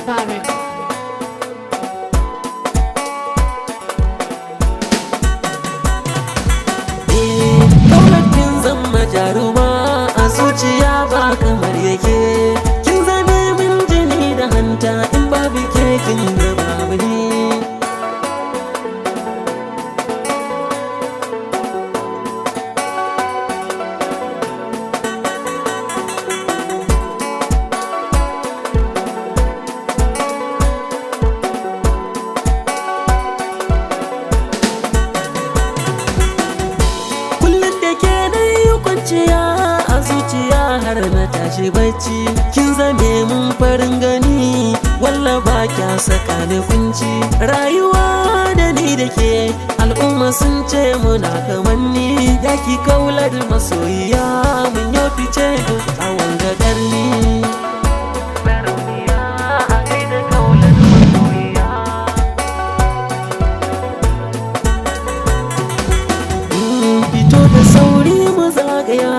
Tarek. Kaunar kin zama jaruma a zuciya ba kamar yake. Kin zame min jini da hanta, in babu ke kin ga babu ni. A zuciya har na tashi bacci, kin zame mun farin gani, walla ba kya saka ni kunci. Rayuwa da ni da ke al'umma sun ce muna kamanni, yaki kaular masoyiya mun yau fice duk tsawon ga ƙarni. Fito da sauri mu zagaya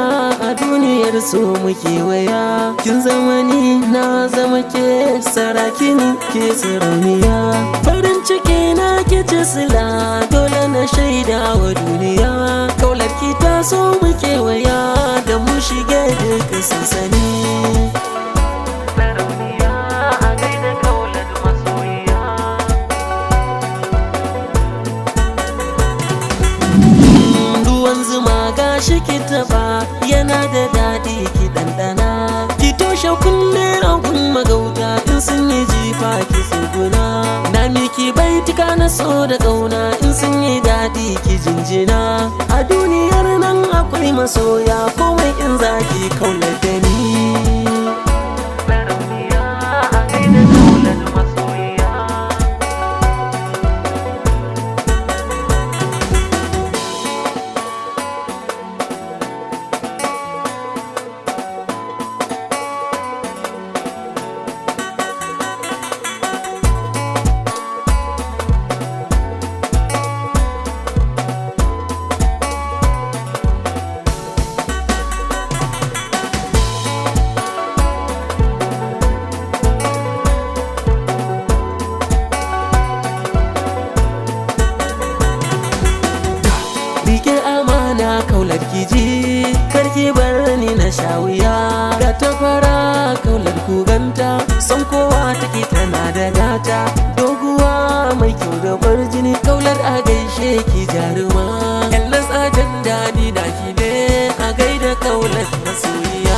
a duniyar so muke waya. Kin zama ni na zama ke, sarakin ke sarauniya. Farin ciki na ke ce sila, dole na shaida wa duniya. Kaular ki ta so muke waya, da mu shige duka sansani. Shi ki taba yana da daɗi ki ɗanɗana, ki toshe kunne ragun magauta in sun yi jifa ki tsuguna. Na miki baitika na so da ƙauna, in sun yi daɗi ki jinjina. A duniyar nan akwai masoya, komai in zaki kaular da ni. Rike amana kaular kiji, karki bar ni na shawiya. Ga ta fara kaular kuganta, son kowa take tana da gata. Doguwa mai kyau da jini, kaular a gaishe ki jaruma. Yallas a jan daɗi da ki ne, a gaida kaular masoyiya.